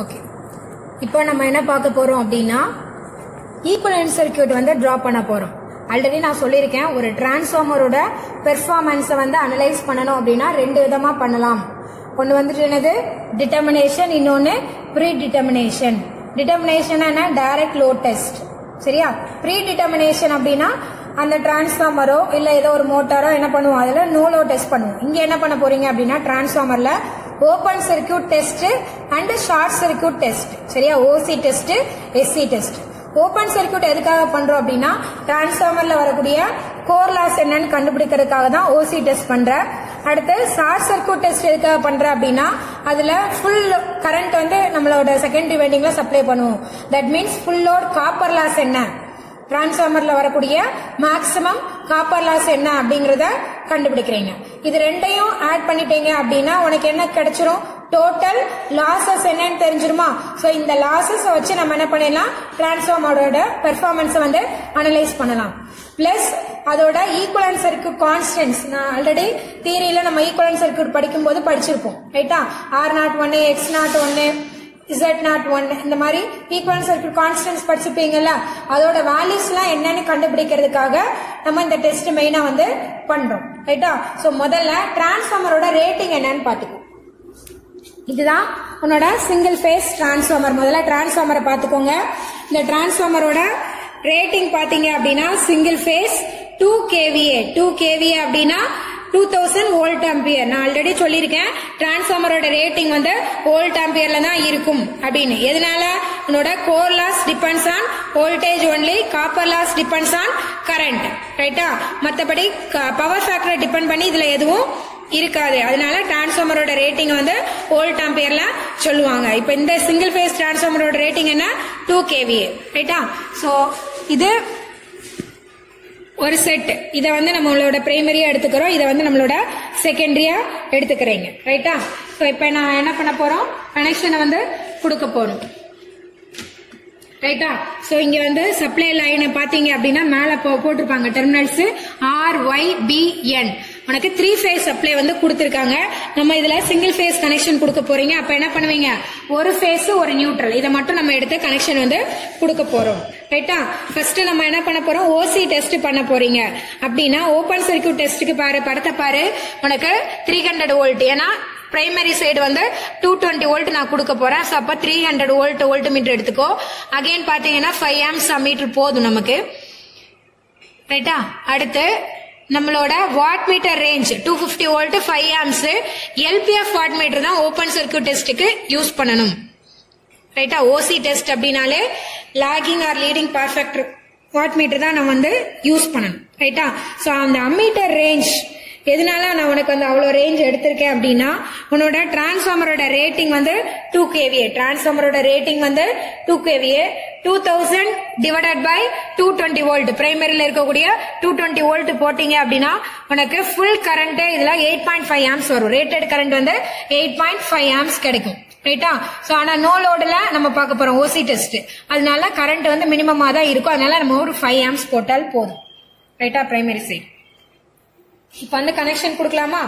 Okay, இப்போ நம்ம என்ன பார்க்க போறோம் அப்படின்னா ஈக்குவலன்ட் சர்க்யூட் வந்து டிரா பண்ண போறோம். ஆல்ரெடி நான் சொல்லியிருக்கேன், ஒரு டிரான்ஸ்ஃபார்மரோட பெர்ஃபார்மன்ஸை வந்து அனலைஸ் பண்ணணும் அப்படின்னா ரெண்டு விதமா பண்ணலாம். ஒன்று வந்துட்டு என்னது டிட்டர்மினேஷன், இன்னொன்று ப்ரீ டிட்டர்மினேஷன். டிட்டர்மினேஷன் என்ன, டைரக்ட் லோட் டெஸ்ட். சரியா? ப்ரீ டிட்டர்மினேஷன் அப்படின்னா அந்த டிரான்ஸ்ஃபார்மரோ இல்ல ஏதோ ஒரு மோட்டாரோ என்ன பண்ணுவோம், அதுல நோ லோட் டெஸ்ட் பண்ணுவோம். இங்க என்ன பண்ண போறீங்க அப்படின்னா டிரான்ஸ்ஃபார்மர்ல open circuit test and short circuit test. சரியா? OC test, SC test. Open circuit எதுக்காக பண்றோம் அப்படின்னா டிரான்ஸ்ஃபார்மர்ல வரக்கூடிய கோர் லாஸ் என்னன்னு கண்டுபிடிக்கிறதுக்காக தான் ஓசி டெஸ்ட் பண்ற. அடுத்து ஷார்ட் சர்க்யூட் டெஸ்ட் எதுக்காக பண்ற அப்படின்னா அதுல ஃபுல் கரண்ட் வந்து நம்மளோட செகண்டரி வைண்டிங்ல சப்ளை பண்ணுவோம். That means full load copper loss என்ன, டிரான்ஸ்ஃபார்மர்ல வரக்கூடிய மேக்ஸிமம் காப்பர் லாஸ் என்ன அப்படிங்கறத கண்டுபிடிக்கிறீங்க. இது ரெண்டையும் ஆட் பண்ணிட்டீங்க அப்படின்னா உனக்கு என்ன கிடைச்சிரும், டோட்டல் லாசஸ் என்னன்னு தெரிஞ்சிருமா? சோ இந்த லாசஸ் வச்சு நம்ம என்ன பண்ணலாம், டிரான்ஸ்ஃபார்மரோட பெர்ஃபார்மன்ஸ் வந்து அனலைஸ் பண்ணலாம். பிளஸ் அதோட ஈக்குவலன்ட் சர்க்யூட் கான்ஸ்டன்ட்ஸ், நான் ஆல்ரெடி தியரியில நம்ம ஈக்குவலன்ட் சர்க்யூட் படிக்கும் போது படிச்சிருப்போம். ரைட்டா? R01, X01, Z01 இந்த மாதிரி ஈக்குவலன்ட் சர்க்யூட் கான்ஸ்டன்ட்ஸ் படிச்சிருப்பீங்கல்ல, அதோட வேல்யூஸ் எல்லாம் என்னன்னு கண்டுபிடிக்கிறதுக்காக நம்ம இந்த டெஸ்ட் மெயினா வந்து பண்றோம். ரைட்டா? சோ முதல்ல டிரான்ஸ்ஃபார்மரோட ரேட்டிங் என்னன்னு பாத்துக்கோ. இதுதான் உன்னோட சிங்கிள் ஃபேஸ் டிரான்ஸ்ஃபார்மர். முதல்ல டிரான்ஸ்ஃபார்மரை பாத்துக்கோங்க. இந்த டிரான்ஸ்ஃபார்மரோட ரேட்டிங் பாத்தீங்க அப்படின்னா சிங்கிள் ஃபேஸ் 2 kVA. 2 kVA அப்படின்னா 2000 வோல்ட் ஆம்பியர். நான் ஆல்ரெடி சொல்லியிருக்கேன் டிரான்ஸ்ஃபார்மரோட ரேட்டிங் வந்து வோல்ட் ஆம்பியர்ல தான் இருக்கும் அப்படின்னு. எதனால? உன்னோட core loss depends on voltage only, copper loss depends on current. ரைட்டா? மற்றபடி பவர் ஃபேக்டரை டிபெண்ட் பண்ணி இதுல எதுவும் இருக்காது. அதனால டிரான்ஸ்ஃபார்மரோட ரேட்டிங் வந்து வோல்ட் ஆம்பியர்ல சொல்லுவாங்க. இப்ப இந்த சிங்கிள் ஃபேஸ் டிரான்ஸ்ஃபார்மரோட ரேட்டிங் என்ன, 2 kVA. ரைட்டா? சோ இது ஒரு செட். இத வந்து நம்மளோட பிரைமரியா எடுத்துக்கிறோம், இத வந்து நம்மளோட செகண்டரியா எடுத்துக்கிறீங்க. ரைட்டா? சோ இப்ப நான் என்ன பண்ண போறோம், கனெக்ஷனை வந்து கொடுக்க போறோம். ரைட்டா? சோ இங்க வந்து சப்ளை லைன் பாத்தீங்க அப்படின்னா மேல போட்டிருப்பாங்க டெர்மினல்ஸ் RYBN. உனக்கு 3 ஃபேஸ் சப்ளை வந்து கொடுத்திருக்காங்க. நம்ம இதுல சிங்கிள் ஃபேஸ் கனெக்ஷன் கொடுக்க போறீங்க. அப்ப என்ன பண்ணுவீங்க, ஒரு ஃபேஸ் ஒரு நியூட்ரல், இதை மட்டும் நம்ம எடுத்து கனெக்ஷன் வந்து கொடுக்க போறோம். ரைட்டா? ஃபர்ஸ்ட் நம்ம என்ன பண்ண போறோம், ஓசி டெஸ்ட் பண்ண போறீங்க. அப்படின்னா ஓபன் சர்க்யூட் டெஸ்ட்டுக்கு பாரு, படத்தை பாரு, உனக்கு 300 வோல்ட். ஏன்னா பிரைமரி சைடு வந்து 220 வோல்ட் நான் கொடுக்க போறேன். சோ அப்ப 300 வோல்ட் வோல்ட் மீட்டர் எடுத்துக்கோ. அகைன் பாத்தீங்கன்னா 5 ஆம்ஸ் மீட்டர் போதும் நமக்கு. ரைட்டா? அடுத்து நம்மளோட watt meter range 250 volt 5 amps. LPF watt meter தான் ஓபன் சர்க்யூட் டெஸ்ட்டுக்கு யூஸ் பண்ணணும். ரைட்டா? ஓசி டெஸ்ட் அப்படின்னாலே lagging or leading power factor watt meter தான் நம்ம வந்து யூஸ் பண்ணணும். ரைட்டா? சோ அந்த அம்மீட்டர் ரேஞ்ச் எதனால நான் உனக்கு வந்து அவ்வளவு ரேஞ்ச் எடுத்திருக்கேன் அப்படின்னா உன்னோட டிரான்ஸ்ஃபார்மரோட ரேட்டிங் வந்து 2 kVA. டிரான்ஸ்ஃபார்மரோட ரேட்டிங் வந்து 2 kVA. 2000 டிவைடட் பை 220 வோல்ட், பிரைமரியில இருக்கக்கூடிய 220 வோல்ட் போட்டீங்க அப்படின்னா உனக்கு ஃபுல் கரண்ட் இதுல 8.5 ஆம்ஸ் வரும். ரேட்டட் கரண்ட் வந்து 8.5 ஆம்ஸ் கிடைக்கும். ரைட்டா? சோ ஆனா நோ லோடுல நம்ம பார்க்க போறோம் ஓசி டெஸ்ட், அதனால கரண்ட் வந்து மினிமமா தான் இருக்கும். அதனால நம்ம ஒரு 5 ஆம்ஸ் போட்டால் போதும். ரைட்டா? Primary side. இப்ப வந்து கனெக்ஷன் கொடுக்கலாமா?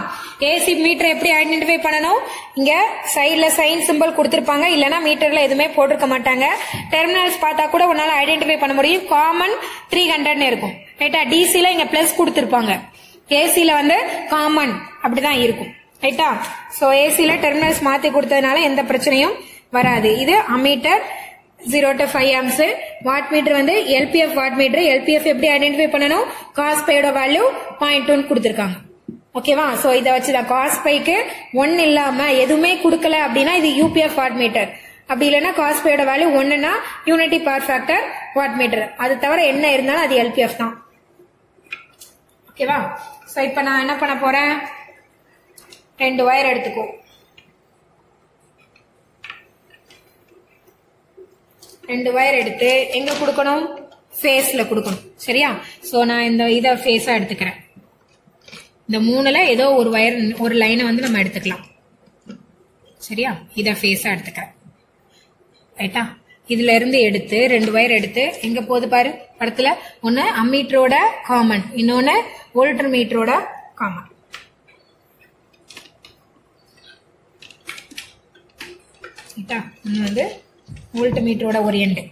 ஏசி மீட்டர் எப்படி ஐடென்டிஃபை பண்ணணும், இங்க சைட்ல சைன் சிம்பிள் கொடுத்திருப்பாங்க, இல்லனா மீட்டர்ல எதுவுமே போட்டிருக்க மாட்டாங்க. டெர்மினல்ஸ் பார்த்தா கூட உன்னால ஐடென்டிஃபை பண்ண முடியும். காமன் 300 இருக்கும். ரைட்டா? டிசில இங்க பிளஸ் கொடுத்திருப்பாங்க, ஏசில வந்து காமன் அப்படிதான் இருக்கும். ரைட்டா? சோ ஏசில டெர்மினல்ஸ் மாத்தி கொடுத்ததுனால எந்த பிரச்சனையும் வராது. இது ammeter 0 to 5 amps. Watt meter வந்து LPF வாட் மீட்டர். LPF எப்படி ஐடென்டிஃபை பண்ணணும், காஸ் பையோட வேல்யூ 0.1 கொடுத்திருக்காங்க. ஓகேவா? சோ இத வச்சுதான் காஸ் பைக்கு 1 இல்லாம எதுவுமே கொடுக்கல அப்படின்னா இது UPF வாட் மீட்டர். அப்படி இல்லைன்னா காஸ் பையோட வேல்யூ 1னா unity power factor watt meter. அது தவிர என்ன இருந்தாலும் அது LPF தான். ஓகேவா? சோ இப்ப நான் என்ன பண்ண போறேன், 2 வயர் எடுத்துக்கோ. 2 வயர் எடுத்து எங்க கொடுக்கணும், ஃபேஸ்ல கொடுக்கணும். சரியா? சோ நான் இத ஃபேஸா எடுத்துக்கிறேன். இந்த 3ல ஏதோ ஒரு வயர் ஒரு லைனை வந்து நம்ம எடுத்துக்கலாம். சரியா? இத ஃபேஸா எடுத்துக்கிறேன். ரைட்டா? இதுல இருந்து எடுத்து 2 வயர் எடுத்து எங்க போகுது பாரு படத்துல, ஒன்னு அம்மீட்டரோட காமன், இன்னொன்னு வோல்ட் மீட்டரோட காமன். ரைட்டா? இது வந்து வோல்ட் மீட்டரோட ஒரு எண்டு.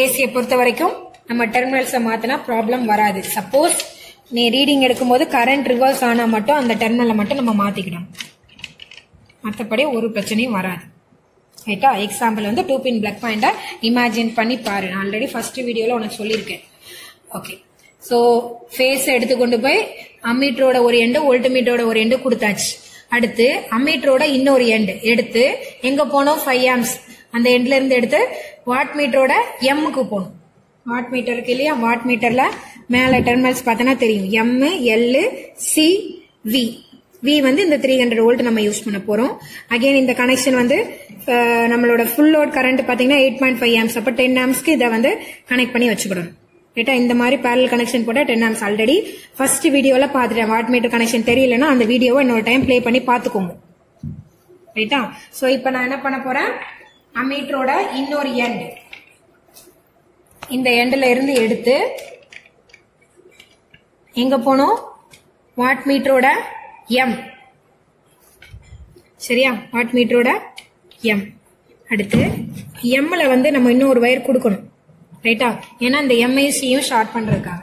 ஏசியை பொறுத்த வரைக்கும் நம்ம டெர்மினல்ஸை மாத்தினா ப்ராப்ளம் வராது. சப்போஸ் நீ ரீடிங் எடுக்கும்போது கரண்ட் ரிவர்ஸ் ஆனா மட்டும் அந்த டெர்மினலை மட்டும் நம்ம மாத்திக்கிடணும், மற்றபடி ஒரு பிரச்சனையும் வராது. ரைட்டா? எக்ஸாம்பிள் வந்து 2 பின் பிளக் பாயிண்டை இமேஜின் பண்ணி பாரு. நான் ஆல்ரெடி ஃபர்ஸ்ட் வீடியோல உனக்கு சொல்லியிருக்கேன். ஓகே, ஸோ ஃபேஸ் எடுத்துக்கொண்டு போய் அம்மீட்டரோட ஒரு எண்டு வோல்ட் மீட்டரோட ஒரு எண்டு கொடுத்தாச்சு. அடுத்து அம்மீட்டரோட இன்னொரு எண்டு எடுத்து எங்க போனோம்? 5 amps அந்த எண்ட்ல இருந்து எடுத்து வாட் மீட்டரோட எம்முக்கு போகணும். வாட் மீட்டர் இருக்கு இல்லையா? வாட் மீட்டர்ல மேல டெர்மினல்ஸ் பார்த்தனா தெரியும். M, L, C, V. V வந்து இந்த 300 வோல்ட் நம்ம யூஸ் பண்ண போறோம். அகைன் இந்த கனெக்ஷன் வந்து நம்மளோட ஃபுல் லோட் கரண்ட் பாத்தீங்கன்னா 8.5 amps. அப்ப 10 amps இதை வந்து கனெக்ட் பண்ணி வச்சுக்கணும். ரைட்டா? இந்த மாதிரி பேரல் கனெக்ஷன் போட்டா 10 amps. ஆல்ரெடி ஃபர்ஸ்ட் வீடியோல பாத்துட்டேன். வாட் மீட்டர் கனெக்ஷன் தெரியலன்னா அந்த வீடியோவை இன்னொரு டைம் பிளே பண்ணி பாத்துக்கோங்க. ரைட்டா? சோ இப்ப நான் என்ன பண்ண போறேன்? அம்மீட்டரோட இன்னொரு எண்ட் இந்த எண்ட்ல இருந்து எடுத்து எங்க போனோம்? வாட் மீட்டரோட எம். சரியா? வாட் மீட்டரோட எம். அடுத்து எம்ல வந்து நம்ம இன்னொரு வயர் கொடுக்கணும். ரைட்டா? ஏன்னா இந்த எம்ஐசியும் ஷார்ட் பண்றதுக்காக.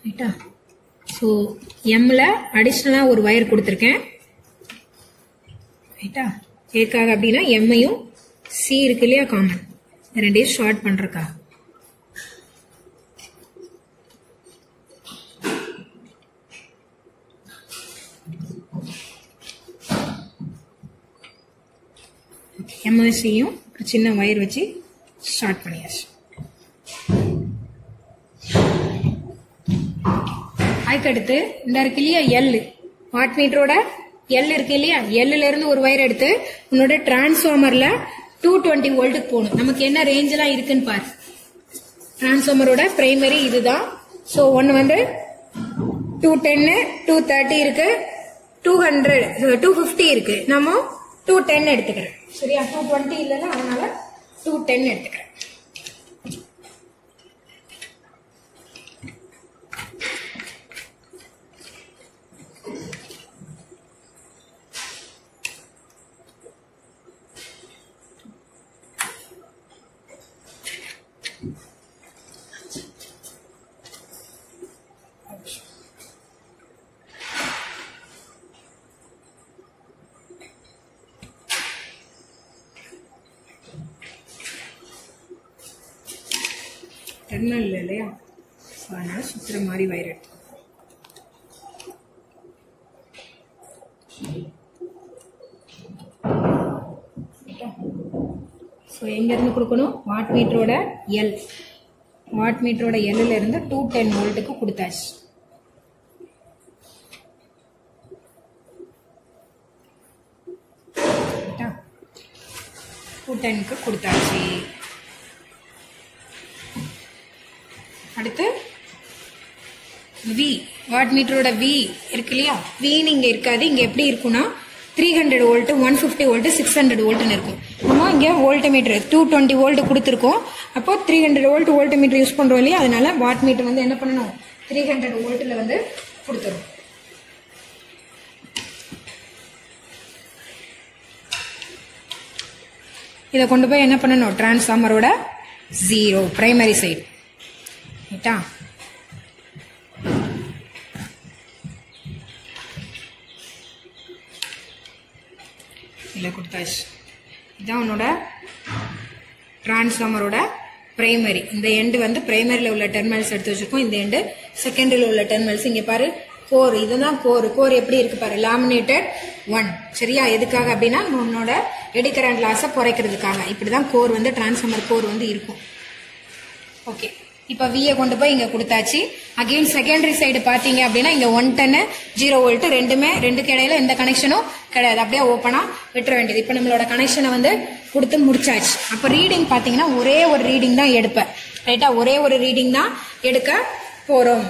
ரைட்டா? ஸோ எம்ல அடிஷ்னலா ஒரு வயர் கொடுத்துருக்கேன். ரைட்டா? எதுக்காக அப்படின்னா எம்ஐயும் சி இருக்கு இல்லையா காமன், ரெண்டையும் ஷார்ட் பண்றதுக்காக. எம்ஐசியும் சின்ன வயர் வச்சு ஷார்ட் பண்ணியாச்சு. அதுக்கடுத்து இந்த இருக்கு இல்லையா எல், வாட் மீட்டரோட எல் இருக்கு இல்லையா? எல்ல இருந்து ஒரு வயர் எடுத்து உன்னோட டிரான்ஸ்ஃபார்மர்ல 220 வோல்ட்டுக்கு போகணும். நமக்கு என்ன ரேஞ்ச் எல்லாம் இருக்குன்னு பாரு. டிரான்ஸ்ஃபார்மரோட பிரைமரி இதுதான். சோ ஒன்னு வந்து 210, 230 இருக்கு, 200, 250 இருக்கு. நம்ம 210 எடுத்துக்கிறேன். சரியா? 220 இல்லைன்னா அதனால 210 எடுத்துக்கிறேன். டெர்மினல் இல்லையா? அதனால சுத்துற மாதிரி வயர் எடுத்து எங்க இருந்து கொடுக்கணும்? வாட் மீட்டரோட எல். வாட் மீட்டரோட எல்ல இருந்து 210 வோல்ட்டுக்கு கொடுத்தாச்சு. ரைட்டா? 210க்கு கொடுத்தாச்சு. அடுத்து வி, வாட் மீட்டரோட வி இருக்கு இல்லையா? வி இங்க இருக்காது. இங்க எப்படி இருக்கும்னா 300 வோல்ட், 150 வோல்ட், 600 வோல்ட்னு இருக்கும். நம்ம இங்க வோல்ட் மீட்டர் 220 வோல்ட் கொடுத்துருக்கோம். அப்போ 300 வோல்ட் வோல்ட் மீட்டர் யூஸ் பண்றோம் இல்லையா? அதனால வாட் மீட்டர் வந்து என்ன பண்ணணும்? 300 வோல்ட்ல வந்து கொடுத்துரும். இதை கொண்டு போய் என்ன பண்ணணும்? டிரான்ஸ்ஃபார்மரோட 0 பிரைமரி சைடு. ரைட்டா? இல்ல கொடுத்தாச்சு. இதான் உன்னோட டிரான்ஸ்ஃபார்மரோட பிரைமரி. இந்த எண்டு வந்து பிரைமரியில உள்ள டெர்மினல்ஸ் எடுத்து வச்சிருக்கோம். இந்த எண்டு செகண்டரியில உள்ள டெர்மினல்ஸ். இங்க பாரு கோர், இதுதான் கோர். கோர் எப்படி இருக்கு பாரு, லேமினேட்டட் 1. சரியா? எதுக்காக அப்படின்னா உன்னோட எடி கரண்ட் லாஸை குறைக்கிறதுக்காக. இப்படிதான் கோர் வந்து டிரான்ஸ்ஃபார்மர் கோர் வந்து இருக்கும். ஓகே, இப்ப வியை கொண்டு போய் இங்க கொடுத்தாச்சு. அகைன் செகண்டரி சைடு பாத்தீங்க அப்படின்னா இங்க 110, 0 வோல்ட் ரெண்டுக்கு இடையில எந்த கனெக்ஷனும் கிடையாது. அப்படியே ஓப்பனா விட்டுற வேண்டியது. இப்ப நம்மளோட கனெக்ஷனை வந்து கொடுத்து முடிச்சாச்சு. அப்ப ரீடிங் பாத்தீங்கன்னா ஒரே ஒரு ரீடிங் தான் எடுப்பேன். ரைட்டா? ஒரே ஒரு ரீடிங் தான் எடுக்க போறோம்.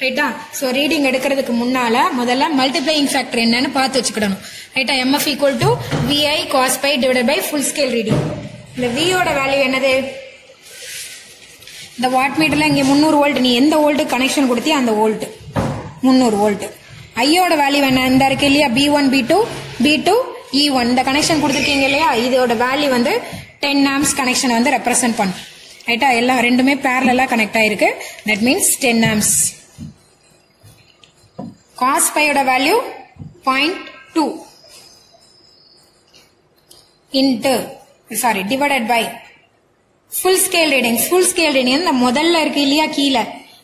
ரைட்டா? சோ ரீடிங் எடுக்கிறதுக்கு முன்னால முதல்ல மல்டிப்ளையிங் ஃபேக்டர் என்னன்னு பார்த்து வச்சுக்கிடணும். ரைட்டா? MF equal to VI cos pi divided by full scale reading. இந்த வியோட வேல்யூ என்னது? இந்த வாட் மீட்டர்ல இங்க 300 வோல்ட், நீ எந்த வோல்ட் கனெக்ஷன் கொடுத்தியோ அந்த வோல்ட் 300 வோல்ட். ஐயோட வேல்யூ என்ன இந்த இருக்கு இல்லையா B1 B2 B2 E1 இந்த கனெக்ஷன் கொடுத்துருக்கீங்க இல்லையா இதோட வேல்யூ வந்து 10 amps கனெக்ஷன் வந்து ரெப்ரசென்ட் பண்ணும் ரைட்டா எல்லாம் ரெண்டுமே parallel கனெக்ட் ஆயிருக்கு that means 10 amps cos pi ஓட value 0.2 into divided by full scale readings இந்த முதல்ல இருக்கு இல்லையா கீழ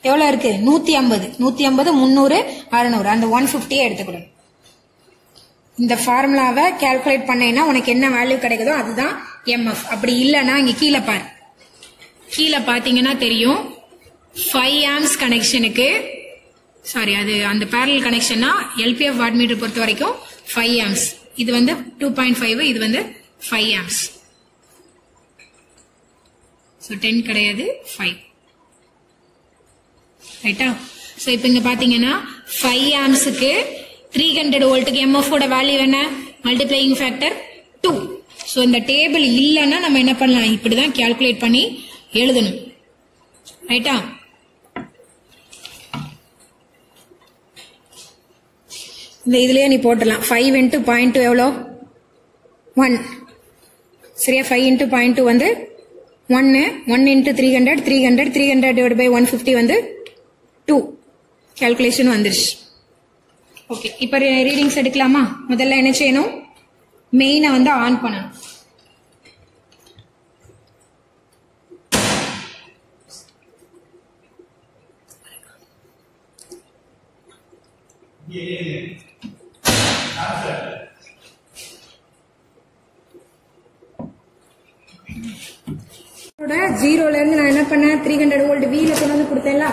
எவ்வளவு இருக்கு 150 300 600 அந்த 150 எடுத்துக்கணும் இந்த ஃபார்முலாவை கால்குலேட் பண்ணேன்னா உனக்கு என்ன வேல்யூ கிடைக்குதோ அதுதான் MF அப்படி இல்லனா இங்க கீழ பாரு கீழ பாத்தீங்கன்னா தெரியும் 5 amps கனெக்ஷனுக்கு அது அந்த parallel கனெக்ஷன்னா LPF வாட் மீட்டர் பொறுத்த வரைக்கும் 5 amps இது வந்து 2.5 இது வந்து 5 amps so 10 கிடையாது 5 ரைட்டா சோ இப்போ இங்க பாத்தீங்கன்னா 5 amps க்கு 300 வோல்ட்க்கு MF ஓட வேல்யூ என்ன மல்டிப்ளையிங் ஃபேக்டர் 2 சோ இந்த டேபிள் இல்லனா நம்ம என்ன பண்ணலாம் இப்படி தான் கால்குலேட் பண்ணி எழுதணும் ரைட்டா இந்த இதுலயே நீ போடலாம் 5 into 0.2 எவ்வளோ 1 சரியா 5 into 0.2 வந்து 1 into 300 divided by 150 வந்து 2 கால்குலேஷன் வந்துருச்சு ஓகே இப்போ ரீடிங்ஸ் எடுக்கலாமா முதல்ல என்ன செய்யணும் மெயினை வந்து ஆன் பண்ணணும் ஜீரோல இருந்து நான் என்ன பண்ணேன் 300 வோல்ட் வீல கொண்டு வந்து கொடுத்தேன்ல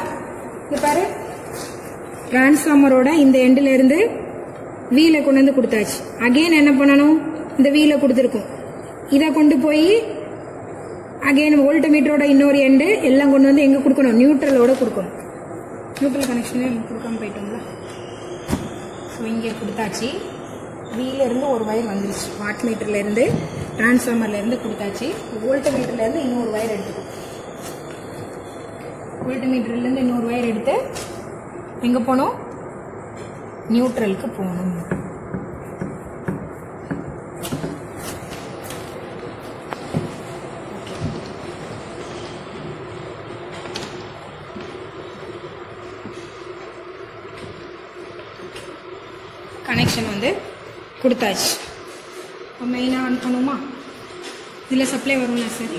இங்க பாரு டிரான்ஸ்ஃபார்மரோட இந்த எண்ட்ல இருந்து வீல கொண்டு வந்து கொடுத்தாச்சு அகைன் என்ன பண்ணணும் இந்த வீல கொடுத்துருக்கோம் இதை கொண்டு போய் அகைன் வோல்ட் மீட்டரோட இன்னொரு எண்டு எல்லாம் கொண்டு வந்து எங்க கொடுக்கணும் நியூட்ரலோட கொடுக்கணும் நியூட்ரல் கனெக்ஷனே கொடுக்காம போயிட்டோம்ல ஸோ இங்கே கொடுத்தாச்சு வீல இருந்து ஒரு வயர் வந்துருச்சு வாட் மீட்டர்ல இருந்து டிரான்ஸ்ஃபார்மர்ல இருந்து கொடுத்தாச்சு வோல்ட் மீட்டர்ல இருந்து இன்னொரு வயர் எடுத்துக்கணும் வோல்ட் மீட்டர்ல இருந்து இன்னொரு வயர் எடுத்து எங்க போனோம் நியூட்ரலுக்கு போகணும் கனெக்ஷன் வந்து கொடுத்தாச்சு மெயினா ஆன் பண்ணுமா இதுல சப்ளை வரும்ல சார்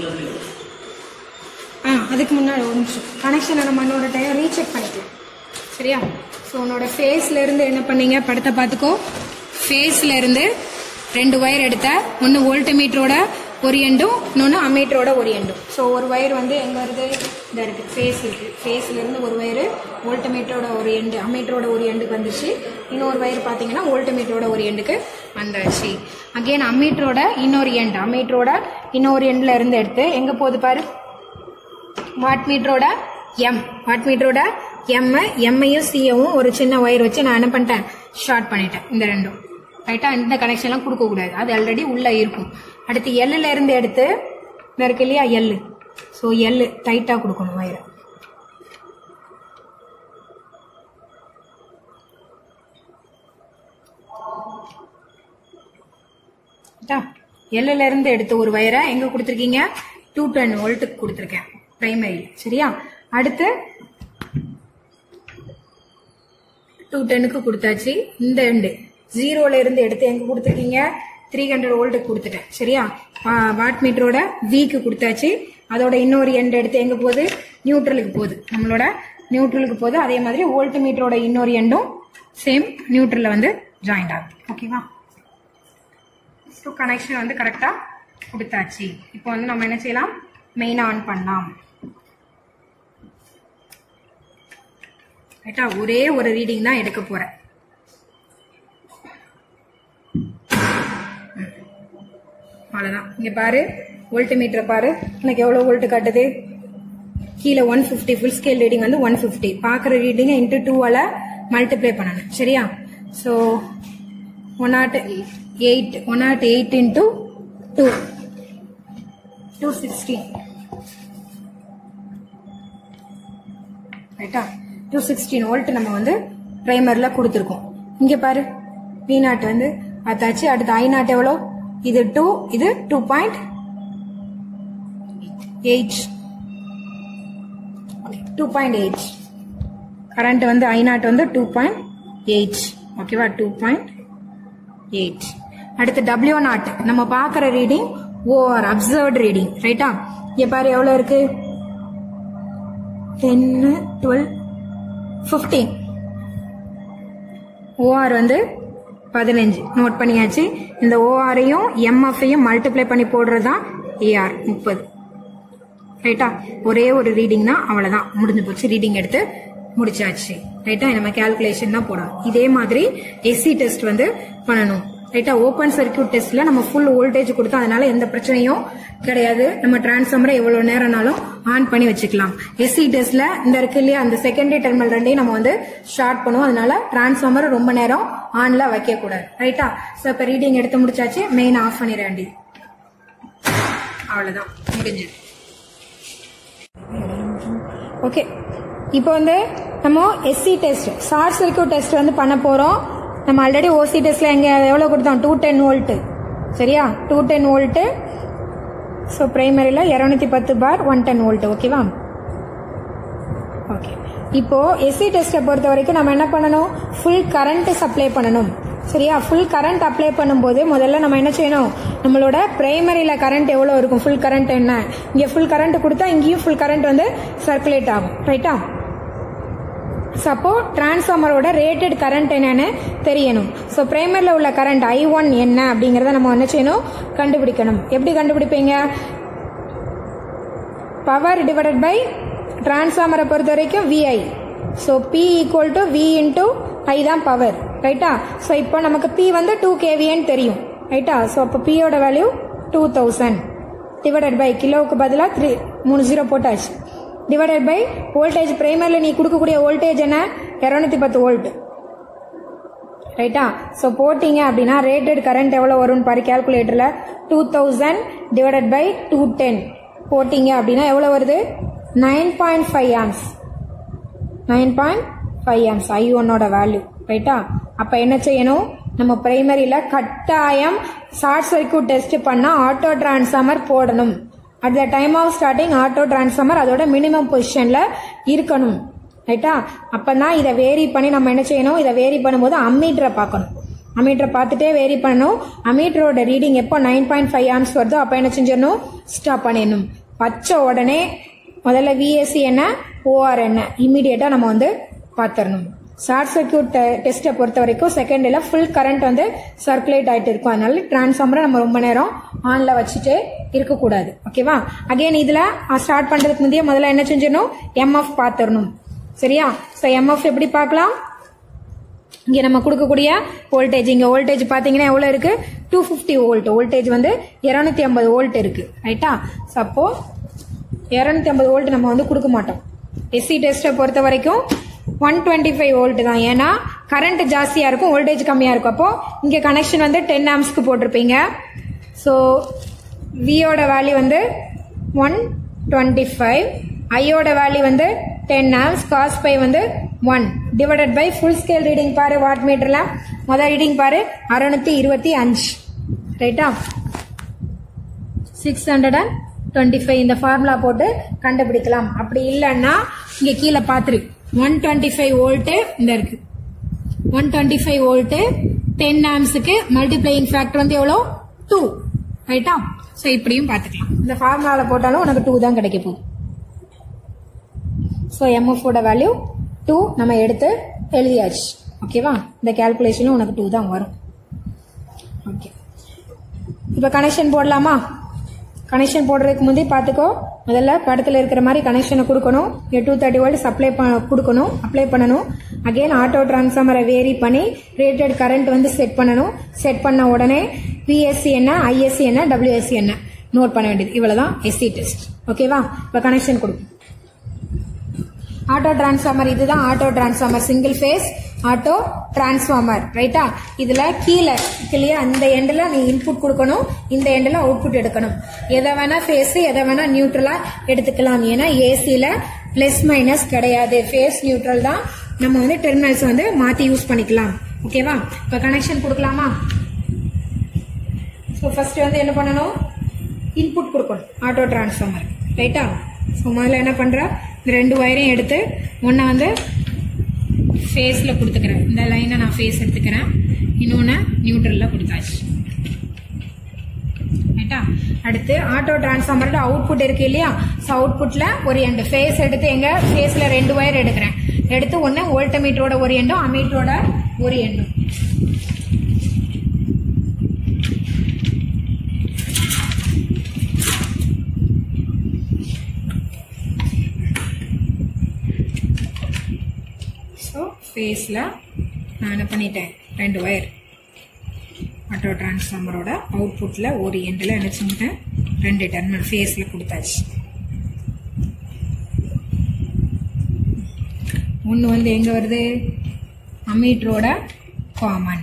அதுக்கு முன்னாடி ஒரு நிமிஷம் கனெக்ஷனை நம்ம இன்னொரு டைம் ரீசெக் பண்ணிக்கலாம் சரியா ஸோ உன்னோட ஃபேஸ்ல இருந்து என்ன பண்ணீங்க படத்தை பார்த்துக்கோ ஃபேஸ்ல இருந்து 2 வயர் எடுத்த ஒன்று வோல்ட் மீட்டரோட ஒரு எண்டும் இன்னொன்று அம்மீட்டரோட ஒரு எண்டும் ஸோ ஒரு வயர் வந்து எங்க வருது இந்த இருக்கு ஃபேஸ் இருக்கு ஃபேஸ்ல இருந்து ஒரு வயர் வோல்ட் மீட்டரோட ஒரு எண்டு அம்மீட்டரோட ஒரு எண்டுக்கு வந்துச்சு இன்னொரு வயர் பார்த்தீங்கன்னா வோல்ட் மீட்டரோட ஒரு எண்டுக்கு வந்தாச்சு அகைன் அம்மீட்டரோட இன்னொரு எண்ட் அம்மீட்டரோட இன்னொரு எண்ட்ல இருந்து எடுத்து எங்க போகுது பாரு வாட் மீட்டரோட வாட் மீட்டரோட எம்ஐயும் சியவும் ஒரு சின்ன ஒயர் வச்சு நான் என்ன பண்ணிட்டேன் ஷார்ட் பண்ணிட்டேன் இந்த ரெண்டும் ரைட்டா இந்த கனெக்ஷன்லாம் கொடுக்க கூடாது அது ஆல்ரெடி உள்ள இருக்கும் அடுத்து எல்லுல இருந்து எடுத்து இருக்கு இல்லையா எல்லு ஸோ எல்லு டைட்டா கொடுக்கணும் ஒயரை எல்லுல இருந்து எடுத்து ஒரு வயரை எங்க கொடுத்துருக்கீங்க 210 வோல்ட்டுக்கு கொடுத்துருக்கேன் பிரைமரி சரியா அடுத்து 210க்கு கொடுத்தாச்சு இந்த எண்டு ஜீரோல இருந்து எடுத்து எங்க கொடுத்துருக்கீங்க 300 வோல்ட்டுக்கு கொடுத்துட்டேன் சரியா வாட் மீட்டரோட விக்கு கொடுத்தாச்சு அதோட இன்னொரு எண்டு எடுத்து எங்க போகுது நியூட்ரலுக்கு போகுது நம்மளோட நியூட்ரலுக்கு போகுது அதே மாதிரி வோல்ட் மீட்டரோட இன்னொரு எண்டும் சேம் நியூட்ரல்ல வந்து ஜாயிண்ட் ஆகுது ஓகேவா ஸோ கனெக்ஷன் வந்து கரெக்டா கொடுத்தாச்சு இப்போ வந்து நம்ம என்ன செய்யலாம் மெயின் ஆன் பண்ணலாம் ரைட்டா ஒரே ஒரு ரீடிங் தான் எடுக்க போறேன் அவ்வளவுதான் இங்க பாரு வோல்ட் மீட்டர் பாரு எனக்கு எவ்வளவு வோல்ட் காட்டுது கீழே 150 ஃபுல் ஸ்கேல் ரீடிங் வந்து 150 பாக்குற ரீடிங் இன்டூ 2ஆல மல்டிப்ளை பண்ணணும் சரியா ஸோ 108 இன்டூ 2 216 ரைட்டா 216 வோல்ட் நம்ம வந்து பிரைமர்ல கொடுத்துருக்கோம் இங்க பாரு V0 வந்து பார்த்தாச்சு. அடுத்து I0 எவ்வளோ? இது 2, இது 2.8. 2.8. கரண்ட் வந்து I0 வந்து 2.8. ஓகேவா? 2.8. அடுத்து W0 நம்ம பார்க்குற ரீடிங் OR அப்சர்வ்ட் ரீடிங். ரைட்டா? இங்க பாரு எவ்வளோ இருக்கு? 10, 12, 15. OR வந்து 15 நோட் பண்ணியாச்சு. இந்த OR-ஐயும் MF-ஐயும் மல்டிப்ளை பண்ணி போடுறதுதான் AR 30. ரைட்டா? ஒரே ஒரு ரீடிங் தான், அவ்வளவுதான், முடிஞ்சு போச்சு. ரீடிங் எடுத்து முடிச்சாச்சு. ரைட்டா? நம்ம கால்குலேஷன் தான் போடணும். இதே மாதிரி SC டெஸ்ட் வந்து பண்ணணும். ரைட்டா? ஓபன் சர்க்கியூட் டெஸ்ட்ல நம்ம ஃபுல் வோல்டேஜ் கொடுத்தோம், அதனால எந்த பிரச்சனையும் கிடையாது. நம்ம டிரான்ஸ்ஃபார்மரை எவ்வளவு நேரம்னாலும் ஆன் பண்ணி வச்சுக்கலாம். SC டெஸ்ட்ல இந்த இருக்கு இல்லையா, அந்த செகண்டரி டெர்மினல் ரெண்டையும் நம்ம வந்து ஷார்ட் பண்ணுவோம், அதனால டிரான்ஸ்ஃபார்மர் ரொம்ப நேரம் ஆன்ல வைக்க கூடாது. ரைட்டா? சோ இப்ப ரீடிங் எடுத்து முடிச்சாச்சு. மெயின் ஆஃப் பண்ணிட வேண்டியது, அவ்வளவுதான், முடிஞ்சது. ஓகே, இப்போ வந்து நம்ம SC test short circuit test வந்து பண்ண போறோம். நம்ம ஆல்ரெடி OC டெஸ்ட்ல எங்க எவ்வளவு கொடுத்தோம்? 210 வோல்ட். சரியா? 210 வோல்ட். ஸோ பிரைமரியில் 210/110 வோல்ட். ஓகேவா? ஓகே, இப்போ SC டெஸ்ட்டை பொறுத்த வரைக்கும் நம்ம என்ன பண்ணணும்? ஃபுல் கரண்ட் சப்ளை பண்ணணும். சரியா? ஃபுல் கரண்ட் அப்ளை பண்ணும்போது முதல்ல நம்ம என்ன செய்யணும்? நம்மளோட பிரைமரியில் கரண்ட் எவ்வளோ இருக்கும்? ஃபுல் கரண்ட் என்ன? இங்கே ஃபுல் கரண்ட் கொடுத்தா இங்கேயும் ஃபுல் கரண்ட் வந்து சர்க்குலேட் ஆகும். ரைட்டா? சப்போ டிரான்ஸ்ஃபார்மரோட ரேட்டட் கரண்ட் என்னன்னு தெரியணும். ஸோ பிரைமரியில் உள்ள கரண்ட் I1 என்ன அப்படிங்கிறத நம்ம என்ன செய்யணும்? கண்டுபிடிக்கணும். எப்படி கண்டுபிடிப்பீங்க? பவர் டிவைடட் பை டிரான்ஸ்ஃபார்மரை பொறுத்த வரைக்கும் VI. So P equal to V into I தான் பவர். ரைட்டா? ஸோ இப்போ நமக்கு P வந்து 2 kVA தெரியும். ரைட்டா? ஸோ அப்போ P யோட வேல்யூ 2000 டிவைடட் பை கிலோவுக்கு பதிலாக 3 போட்டாச்சு. Divided by voltage. பிரைமரியில் நீ கொடுக்கக்கூடிய வோல்டேஜ் என்ன? 210 வோல்ட். ரைட்டா? ஸோ போட்டீங்க அப்படின்னா ரேட்டட் கரண்ட் எவ்வளோ வரும்னு பாரு கால்குலேட்டரில். 2000 டிவைடட் பை 210 போட்டீங்க அப்படின்னா எவ்வளோ வருது? 9.5 ஆம்ஸ். 9.5 arms I1ஓட value. ரைட்டா? அப்போ என்ன செய்யணும்? நம்ம பிரைமரியில் கட்டாயம் ஷார்ட் சர்க்கியூட் டெஸ்ட் பண்ணா ஆட்டோ டிரான்ஸ்ஃபார்மர் போடணும். At the time of starting auto transformer அதோட மினிமம் பொசிஷன்ல இருக்கணும். ரைட்டா? அப்பதான் இதை வேரி பண்ணி நம்ம என்ன செய்யணும்? இதை வேரி பண்ணும்போது அம்மீட்டரை பார்க்கணும். அம்மீட்டரை பார்த்துட்டே வேரி பண்ணணும். அம்மீட்டரோட ரீடிங் எப்போ 9.5 ஆம்ஸ் வருதோ அப்போ என்ன செஞ்சிடணும்? ஸ்டாப் பண்ணிடணும். வச்ச உடனே முதல்ல VSC என்ன, OR என்ன இம்மீடியட்டா நம்ம வந்து பார்த்துடணும். ஷார்ட் சர்க்கியூட் டெஸ்ட்டை பொறுத்த வரைக்கும் செகண்ட்ல ஃபுல் கரண்ட் வந்து சர்க்குலேட் ஆயிட்டு இருக்கும். அதனால டிரான்ஸ்ஃபார்மரை நம்ம ரொம்ப நேரம் ஆன்ல வச்சுட்டு இருக்கக்கூடாது. ஓகேவா? அகைன் இதுல ஸ்டார்ட் பண்றதுக்கு முந்தைய முதல்ல என்ன செஞ்சிடணும்? MF பார்த்துடணும். சரியா? ஸோ MF எப்படி பார்க்கலாம்? இங்க நம்ம கொடுக்கக்கூடிய வோல்டேஜ், இங்க வோல்டேஜ் பாத்தீங்கன்னா எவ்வளவு இருக்கு? 250 வோல்ட். வோல்டேஜ் வந்து 250 வோல்ட் இருக்கு. ரைட்டா? சப்போ 250 வோல்ட் நம்ம வந்து கொடுக்க மாட்டோம். SC டெஸ்ட்டை பொறுத்த வரைக்கும் 125 வோல்ட் தான். ஏன்னா கரண்ட் ஜாஸ்தியா இருக்கும், வோல்டேஜ் கம்மியா இருக்கும். அப்போ இங்க கனெக்ஷன் வந்து 10 ஆம்ஸ்க்கு போட்டிருப்பீங்க. ஸோ வியோட வேல்யூ வந்து 125, ஐயோட வேல்யூ வந்து 10 ஆம்ஸ், காஸ் பை வந்து 1 divided by full scale reading பாரு வாட் மீட்டர்ல. முதல் ரீடிங் பாரு 625. ரைட்டா? 625 இந்த ஃபார்முலா போட்டு கண்டுபிடிக்கலாம். அப்படி இல்லைன்னா இங்க கீழே பாத்துரு 125 வோல்ட் இந்த இருக்கு. 125 வோல்ட் 10 ஆம்ஸ்க்கு மல்டிப்ளையிங் ஃபேக்டர் வந்து எவ்வளோ? 2. ரைட்டா? ஸோ இப்படியும் பார்த்துக்கலாம். இந்த ஃபார்முலால போட்டாலும் உனக்கு 2 தான் கிடைக்க போகுது. ஸோ MFஓட வேல்யூ 2 நம்ம எடுத்து எழுதியாச்சு. ஓகேவா? இந்த கால்குலேஷனும் உனக்கு 2 தான் வரும். ஓகே, இப்போ கனெக்ஷன் போடலாமா? கனெக்ஷன் போடுறதுக்கு முந்தைய பார்த்துக்கோ. முதல்ல படத்தில் இருக்கிற மாதிரி கனெக்ஷனை கொடுக்கணும். 230 வோல்ட் சப்ளை கொடுக்கணும், அப்ளை பண்ணணும். அகைன் ஆட்டோ டிரான்ஸ்ஃபார்மரை வேரி பண்ணி ரேட்டட் கரண்ட் வந்து செட் பண்ணணும். செட் பண்ண உடனே VSC என்ன, ISC என்ன, WSC என்ன நோட் பண்ண வேண்டியது. இவ்வளவுதான் SC டெஸ்ட். ஓகேவா? இப்போ கனெக்ஷன் கொடுக்கும். ஆட்டோ டிரான்ஸ்ஃபார்மர், இதுதான் auto transformer, single phase auto transformer. ரைட்டா? இதுல கீழே இல்லையா, இந்த எண்ட்ல நீ இன்புட் கொடுக்கணும், இந்த எண்ட்ல அவுட்புட் எடுக்கணும். எதை வேணா ஃபேஸ், எதை வேணா நியூட்ரலா எடுத்துக்கலாம். ஏன்னா ஏசில பிளஸ் மைனஸ் கிடையாது, ஃபேஸ் நியூட்ரல் தான். நம்ம வந்து டெர்மினல்ஸ் வந்து மாத்தி யூஸ் பண்ணிக்கலாம். ஓகேவா? இப்போ கனெக்ஷன் கொடுக்கலாமா? ஸோ ஃபர்ஸ்ட் வந்து என்ன பண்ணணும், இன்புட் கொடுக்கணும் ஆட்டோ டிரான்ஸ்ஃபார்மர், ரைட்டா? ஸோ முதல்ல என்ன பண்ணுற, இந்த 2 ஒயரையும் எடுத்து ஒன்றை வந்து ஃபேஸில் கொடுத்துக்கிறேன். இந்த லைனை நான் ஃபேஸ் எடுத்துக்கிறேன், இன்னொன்று நியூட்ரலில் கொடுத்தாச்சு, ரைட்டா? அடுத்து ஆட்டோ டிரான்ஸ்ஃபார்மரோட அவுட்புட் இருக்கு இல்லையா? ஸோ அவுட்புட்டில் ஒரு எண்டு ஃபேஸ் எடுத்து எங்கள் ஃபேஸில் 2 ஒயர் எடுக்கிறேன். எடுத்து ஒன்று வோல்ட்மீட்டரோட ஒரு எண்டும் அம்மீட்டரோட ஒரு எண்டும். ஸோ ஃபேஸில் நான் என்ன பண்ணிட்டேன், 2 ஒயர் ஆட்டோ டிரான்ஸ்ஃபார்மரோட அவுட்புட்டில் ஒரு எண்டில் என்ன செஞ்சுட்டேன், 2 டெர்மினல் ஃபேஸில் கொடுத்தாச்சு. ஒன்று வந்து எங்கே வருது, அம்மீட்டரோட காமன்.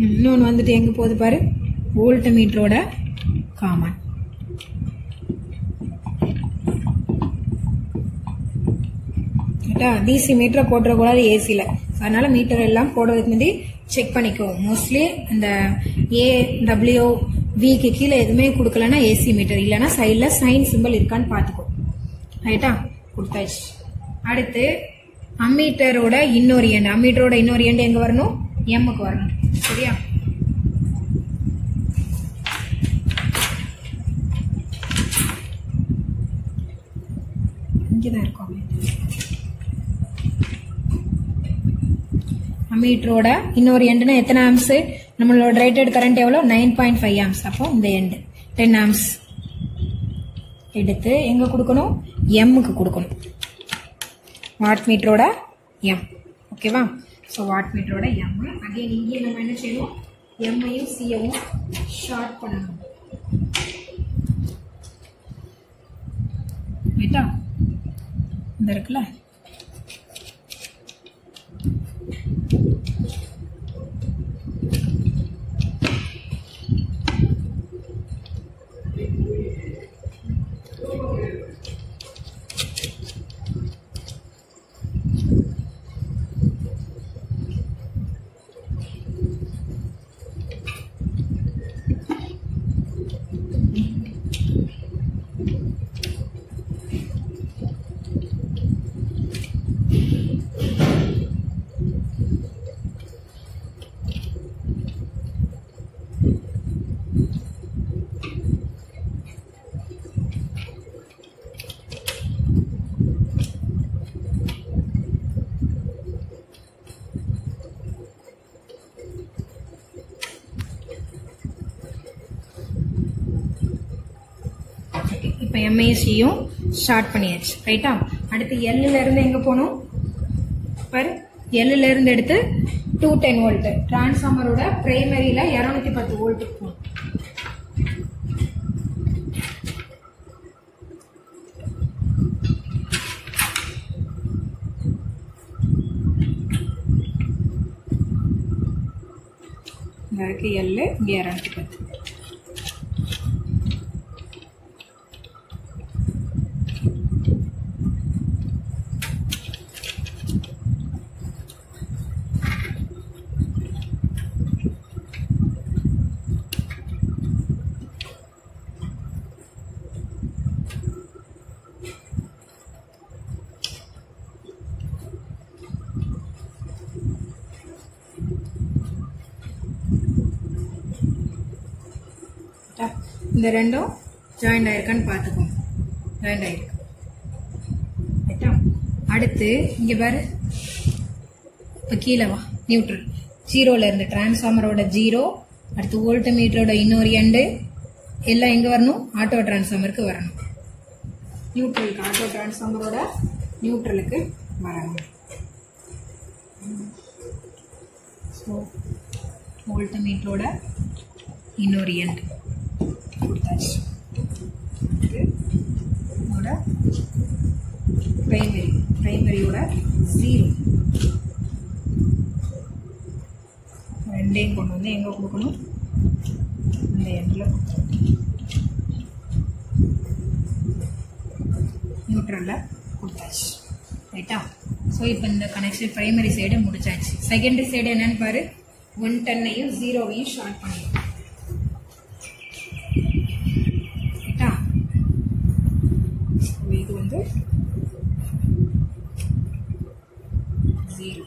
இன்னொன்று வந்துட்டு எங்கே போகுது பாரு, வோல்ட்மீட்டரோட காமன். டிசி மீட்டரை போட்டுறக்கூடாது ஏசியில், அதனால மீட்டர் எல்லாம் போடுறதுக்கு முன்னாடி செக் பண்ணிக்குவோம். மோஸ்ட்லி இந்த ஏடபிள்யூ விக்கு கீழே எதுவுமே கொடுக்கலன்னா ஏசி மீட்டர், இல்லைன்னா சைடில் சைன் சிம்பிள் இருக்கான்னு பார்த்துக்கோ, ரைட்டா? கொடுத்தாச்சு. அடுத்து அம்மீட்டரோட இன்னொரு எண்டு, அம்மீட்டரோட இன்னொரு எண்டு எங்கே வரணும், எம்முக்கு வரணும், சரியா? இங்கேதான் இருக்கும் அம்மீட்டரோட இன்னொரு எண்டுனா எத்தனை ஆம்ஸ், நம்மளோட ரேட்டட் கரண்ட் எவ்வளோ, 9.5 ஆம்ஸ். அப்போ இந்த எண்டு 10 ஆம்ஸ் எடுத்து எங்க கொடுக்கணும், எம்முக்கு கொடுக்கணும், வாட் மீட்டரோட எம், ஓகேவா? ஸோ வாட் மீட்டரோட எம். அகைன் இங்கே நம்ம என்ன செய்யணும், எம்ஐயும் சியவும் ஷார்ட் பண்ணணும், ரைட்டா? இந்த இருக்குல்ல, இப்போ எம்ஐசியும் ஷார்ட் பண்ணியாச்சு, ரைட்டா? அடுத்து எல்லுல இருந்து எங்க போகணும் பாரு, எல்லுல இருந்து எடுத்து 210 வோல்ட் டிரான்ஸ்ஃபார்மரோட பிரைமரியில 210 வோல்ட்டுக்கு போகணும். இங்க இருக்கு எல்லு, இங்க 210. இந்த ரெண்டும் ஜாயிண்ட் ஆயிருக்கான்னு பார்த்துக்கோங்க, ஜாயிண்ட் ஆயிருக்கு, ரைட்டா? அடுத்து இங்க பாரு, இப்போ கீழே வா, நியூட்ரல் ஜீரோல இருந்து டிரான்ஸ்ஃபார்மரோட 0, அடுத்து வோல்ட் மீட்டரோட இன்னொரு எண்டு எல்லாம் எங்க வரணும், ஆட்டோ டிரான்ஸ்ஃபார்மருக்கு வரணும், நியூட்ரலுக்கு, ஆட்டோ டிரான்ஸ்ஃபார்மரோட நியூட்ரலுக்கு வரணும். ஸோ வோல்ட் மீட்டரோட இன்னொரு எண்டு கொடுத்தாச்சு. பிரைமரியோட 0 ரெண்டையும் கொண்டு வந்து எங்க கொடுக்கணும், இந்த எண்ட்ல கொடுக்கணும். நியூட்ரல்ல கொடுத்தாச்சு. ரைட்டா? ஸோ இப்போ இந்த கனெக்ஷன் பிரைமரி சைடு முடிச்சாச்சு. செகண்டரி சைடு என்னன்னு பாரு, 110ஐயும் 0வையும் ஷார்ட் பண்ணிடும். ரைட்டா? இது வந்து 0,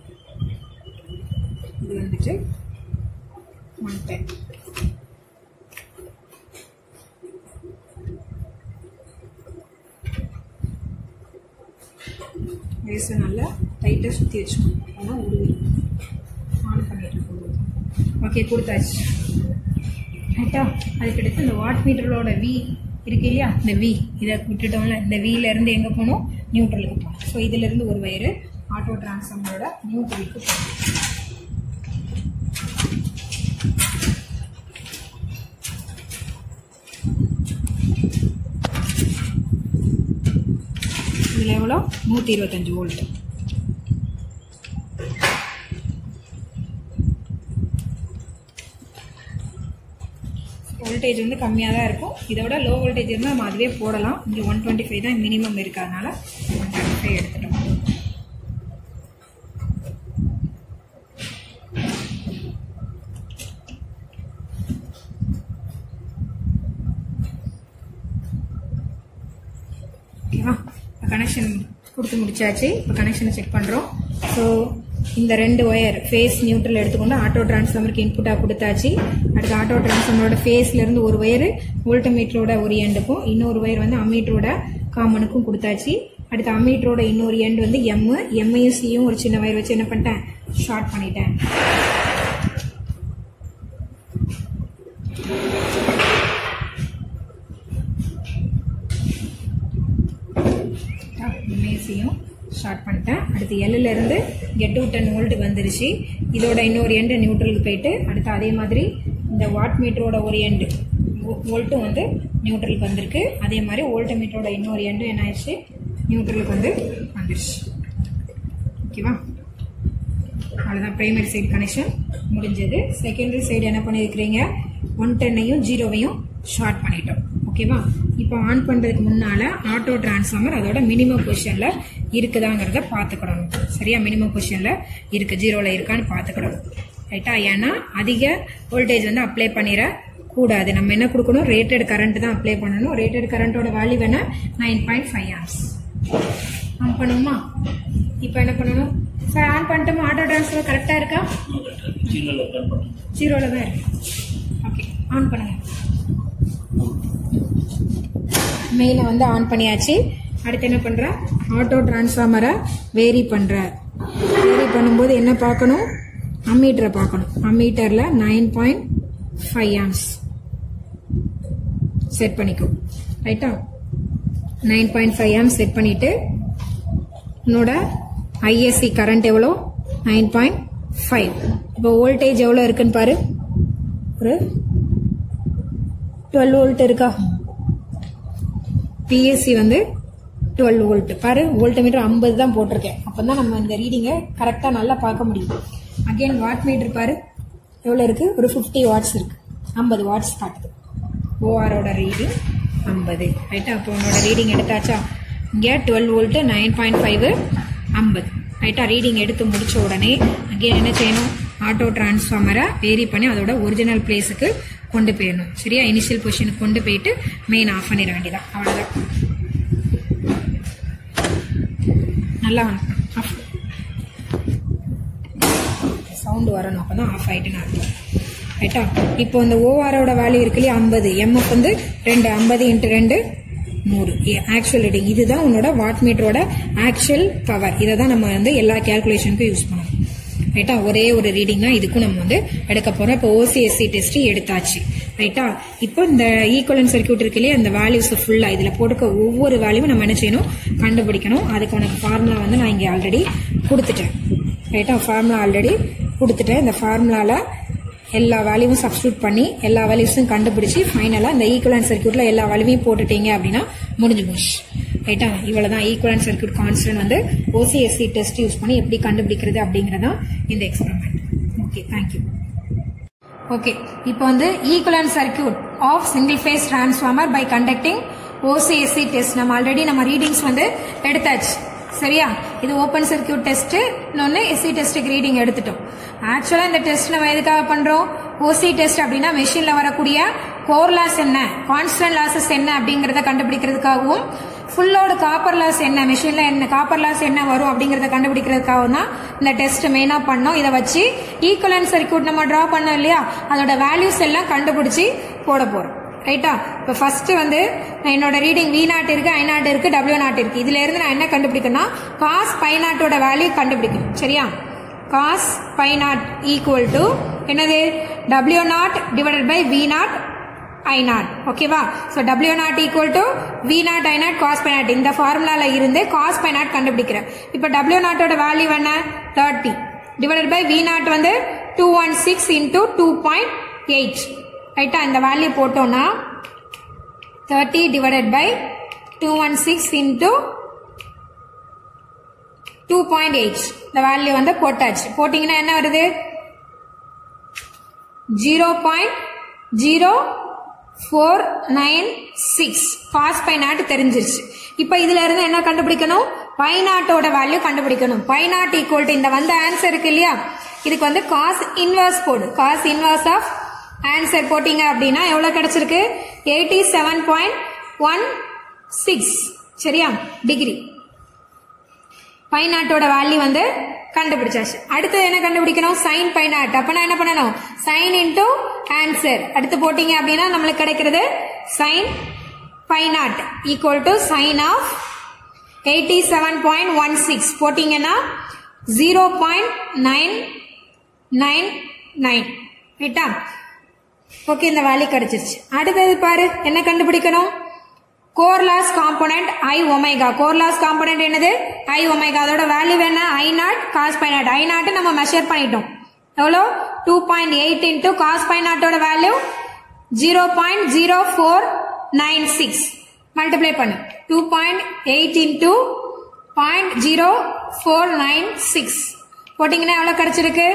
இது வந்துட்டு 110. வேஸ்ட் நல்லா டைட்டாக சுற்றி வச்சுக்கணும், ஆனால் உருவி ஆன் பண்ணிட்டு இருக்கணும். ஓகே, கொடுத்தாச்சு. ரைட்டா? அதுக்கடுத்து இந்த வாட் மீட்டரோட வி இருக்கு இல்லையா, இந்த வி இதை விட்டுட்டோம்ல, இந்த வில இருந்து எங்கே போகணும், நியூட்ரலுக்கு போகணும். ஸோ இதிலிருந்து ஒரு வயரு ஆட்டோ டிரான்ஸ்ஃபார்மரோட நியூட்ரலுக்கு போகணும். இதில் எவ்வளோ, 125 வோல்ட். வோல்டேஜ் வந்து கம்மியாக தான் இருக்கும். இதோட லோ வோல்டேஜ் இருந்தால் நம்ம அதுவே போடலாம். இங்கே 125 தான் மினிமம் இருக்கிறதுனால 125 எடுத்துட்டோம். ஓகேவா? கனெக்ஷன் கொடுத்து முடிச்சாச்சு. இப்போ கனெக்ஷனை செக் பண்ணுறோம். ஸோ இந்த 2 ஒயர் ஃபேஸ் நியூட்ரல் எடுத்துக்கொண்டு ஆட்டோ டிரான்ஸ்ஃபார்மருக்கு இன்புட்டாக கொடுத்தாச்சு. அடுத்து ஆட்டோ டிரான்ஸ்ஃபார்மரோட ஃபேஸ்லேருந்து ஒரு ஒயர் வோல்ட்மீட்டரோட ஒரு எண்டுக்கும், இன்னொரு ஒயர் வந்து அம்மீட்டரோட காமனுக்கும் கொடுத்தாச்சு. அடுத்து அம்மீட்டரோட இன்னொரு எண்டு வந்து எம்ஐயும் சியும் ஒரு சின்ன ஒயர் வச்சு என்ன பண்ணிட்டேன், ஷார்ட் பண்ணிட்டேன். எம்ஐசியும் ஷார்ட் பண்ணிட்டேன். அடுத்து எல்ல இருந்து 210 வோல்ட் வந்துருச்சு. இதோட இன்னொரு எண்டு நியூட்ரலுக்கு போயிட்டு, அடுத்து அதே மாதிரி இந்த வாட் மீட்டரோட ஒரு எண்டு வோல்ட்டும் வந்து நியூட்ரலுக்கு வந்திருக்கு. அதே மாதிரி வோல்ட் மீட்டரோட இன்னொரு எண்டு என்ன ஆயிடுச்சு, நியூட்ரலுக்கு வந்து வந்துருச்சு. ஓகேவா? அவ்வளோதான், பிரைமரி சைடு கனெக்ஷன் முடிஞ்சது. செகண்டரி சைடு என்ன பண்ணியிருக்கிறீங்க, 110ஐயும் 0வையும் ஷார்ட் பண்ணிட்டோம். ஓகேவா? இப்போ ஆன் பண்ணுறதுக்கு முன்னால் ஆட்டோ டிரான்ஸ்ஃபார்மர் அதோட மினிமம் பொசிஷனில் இருக்குதாங்கிறத பார்த்துக்கிடணும். சரியா? மினிமம் பொசிஷனில் இருக்குது, 0ல் இருக்கான்னு பார்த்துக்கிடணும். ரைட்டா? ஏன்னா அதிக வோல்டேஜ் வந்து அப்ளை பண்ணிட கூடாது. நம்ம என்ன கொடுக்கணும், ரேட்டட் கரண்ட் தான் அப்ளை பண்ணணும். ரேட்டட் கரண்டோட வேல்யூ வேணா 9.5 amps. ஆன் பண்ணுமா? இப்போ என்ன பண்ணணும் சார், ஆன் பண்ணிட்டோமா? ஆட்டோ டிரான்ஸ்ஃபார்மர் கரெக்டாக இருக்கா? 0ல் தான் இருக்கு. ஓகே, ஆன் பண்ணுங்க. மெயினை வந்து ஆன் பண்ணியாச்சு. அடுத்து என்ன பண்ற, ஆட்டோ டிரான்ஸ்ஃபார்மரை வேரி பண்ற. வேரி பண்ணும்போது என்ன பார்க்கணும், அம்மீட்டரை பார்க்கணும். அம்மீட்டர்ல 9.5 amps செட் பண்ணிக்கும். ரைட்டா? 9.5 amps செட் பண்ணிட்டு உன்னோட ஐஎஸ்சி கரண்ட் எவ்வளோ, 9.5. இப்போ வோல்டேஜ் எவ்வளோ இருக்குன்னு பாரு, ஒரு 12 வோல்ட் இருக்கா. பிஎஸ்சி வந்து 12 வோல்ட். பாரு, வோல்ட் மீட்டர் 50 தான் போட்டிருக்கேன். அப்பதான் நம்ம இந்த ரீடிங்கை கரெக்டா நல்லா பார்க்க முடியும். அகைன் வாட் மீட்டர் பாரு எவ்வளவு இருக்கு, ஒரு 50 வாட்ஸ் இருக்கு. 50 வாட்ஸ் காட்டுது. ஓஆரோட ரீடிங் 50. ரைட்டா? அப்போ உன்னோட ரீடிங் எடுத்தாச்சா? இங்க 12 வோல்ட் 9.5 50. ரைட்டா? ரீடிங் எடுத்து முடிச்ச உடனே அகைன் என்ன செய்யணும், ஆட்டோ டிரான்ஸ்ஃபார்மரை வேரி பண்ணி அதோட ஒரிஜினல் பிளேஸுக்கு கொண்டு போயிடணும். சரியா? இனிஷியல் பொசிஷனுக்கு கொண்டு போயிட்டு மெயின் ஆஃப் பண்ணிட வேண்டியதான். அவ்வளவுதான். நல்லா சவுண்ட் வரணும், அப்பதான் ஆஃப் ஆயிட்டுன்னு அர்த்தம். ரைட்டா? இப்போ இந்த ஓஆரோட வேல்யூ இருக்கு இல்லையா 50, எம்எஃப் வந்து 2, 50 × 2 100 ஆக்சுவல் ரீடிங். இதுதான் உன்னோட வாட் மீட்டரோட ஆக்சுவல் பவர். இதை தான் நம்ம வந்து எல்லா கேல்குலேஷனுக்கும் யூஸ் பண்ணணும். ரைட்டா? ஒரே ஒரு ரீடிங் தான் இதுக்கும் நம்ம வந்து எடுக்க போறோம். இப்போ ஓசிஎஸ்சி டெஸ்ட் எடுத்தாச்சு. ரைட்டா? இப்போ இந்த ஈக்குவலன்ட் சர்க்யூட் இருக்கு இல்லையா, இந்த வேல்யூஸ் ஃபுல்லா இதுல போட்டுக்க ஒவ்வொரு வேல்யூவும் நம்ம என்ன செய்யணும், கண்டுபிடிக்கணும். அதுக்கான ஃபார்முலா வந்து நான் இங்க ஆல்ரெடி கொடுத்துட்டேன். ரைட்டா? ஃபார்முலா ஆல்ரெடி கொடுத்துட்டேன். இந்த ஃபார்முலால எல்லா வேல்யூவும் சப்ஸ்டியூட் பண்ணி எல்லா வேல்யூஸும் கண்டுபிடிச்சு ஃபைனலா இந்த ஈக்குவலன்ட் சர்க்யூட்ல எல்லா வேல்யூவையும் போட்டுட்டீங்க அப்படின்னா முடிஞ்சு போச்சு. ரைட்டா? இவ்வளவுதான் ஈக்குவலன்ட் சர்க்யூட் கான்ஸ்டன்ட் வந்து ஓசிஎஸ்சி டெஸ்ட் யூஸ் பண்ணி எப்படி கண்டுபிடிக்கிறது அப்படிங்கறதான் இந்த எக்ஸ்பெரிமெண்ட். Okay, thank you. ஓகே, இப்போ வந்து equivalent circuit of single phase transformer by conducting OCSC test. நம்ம ஆல்ரெடி நம்ம ரீடிங்ஸ் வந்து எடுத்தாச்சு. சரியா? இது ஓபன் சர்க்கியூட் டெஸ்ட், இன்னொன்னு எஸ்சி டெஸ்ட்டுக்கு ரீடிங் எடுத்துட்டோம். ஆக்சுவலா இந்த டெஸ்ட் நம்ம எதுக்காக பண்றோம்? ஓசி டெஸ்ட் அப்படின்னா மெஷின்ல வரக்கூடிய கோர் லாஸ் என்ன, கான்ஸ்டன்ட் லாசஸ் என்ன அப்படிங்கறத கண்டுபிடிக்கிறதுக்காகவும், ஃபுல் லோடு காப்பர் லாஸ் என்ன, மெஷின்ல என்ன காப்பர் லாஸ் என்ன வரும் அப்படிங்கறத கண்டுபிடிக்கிறதுக்காகவும் தான் இந்த டெஸ்ட் மெயினா பண்ணோம். இதை வச்சு ஈக்குவலன்ட் சர்க்கியூட் நம்ம டிரா பண்ணோம் இல்லையா, அதோட வேல்யூஸ் எல்லாம் கண்டுபிடிச்சு போட போறோம். ரைட்டா? இப்ப ஃபர்ஸ்ட் வந்து என்னோட ரீடிங் V0 இருக்கு, I0 இருக்கு, W0 இருக்கு. இதுல இருந்து நான் என்ன கண்டுபிடிக்கணும்? cos π0 வேல்யூ கண்டுபிடிக்கணும். சரியா? cos π0 ஈக்குவல் டு என்னது? W0 divided by V0 I0. ஓகேவா? So W0 equal to V0 I0 cos π0. இந்த ஃபார்முலால இருந்து cos π0 கண்டுபிடிக்கிறேன். இப்ப W0 ஓட வேல்யூ என்ன? 30 டிவைடட் பை V0 வந்து 216 into 2.8. ரைட்டா? இந்த வேல்யூ போட்டோம்னா 30 டிவைடட் பை 216 into 2.8. இந்த வேல்யூ வந்து போட்டாச்சு. போட்டீங்கன்னா என்ன வருது? 0.0496 cos π0 தெரிஞ்சிருச்சு. இப்ப இதுல இருந்து என்ன கண்டுபிடிக்கணும்? π0 ஓட வேல்யூ கண்டுபிடிக்கணும். π0 ஈக்குவல் டு இந்த வந்த ஆன்சர் இருக்கு இல்லையா, இதுக்கு வந்து cos இன்வர்ஸ் போடு. cos இன்வர்ஸ் ஆஃப் ஆன்சர் போட்டீங்க அப்படின்னா எவ்வளவு கிடைச்சிருக்கு? 87.16. சரியா? டிகிரி. π0 ஓட வேல்யூ வந்து கண்டுபிடிச்சாச்சு. அடுத்து என்ன கண்டுபிடிக்கணும்? sin π0. அப்ப நான் என்ன பண்ணணும்? sin into ஆன்சர் அடுத்து போட்டீங்க அப்படின்னா நம்மளுக்கு கிடைக்கிறது sin π0 equal to sin of 87.16 போட்டீங்கன்னா 0.999. ரைட்டா? ஓகே, இந்த வேல்யூ கிடைச்சிருச்சு. அடுத்தது பாரு, என்ன கண்டுபிடிக்கணும்? Core loss component I omega. Core loss component என்னது? I omega. அதோட வேல்யூ என்ன? I0 cos π0. I0 நம்ம மெஷர் பண்ணிட்டோம். எவ்வளோ? 2.8 into cos π0 ஓட வேல்யூ 0.0496. மல்டிப்ளை பண்ணு. 2.8 into 0.0496 போட்டீங்கன்னா எவ்வளவு கிடைச்சிருக்கு?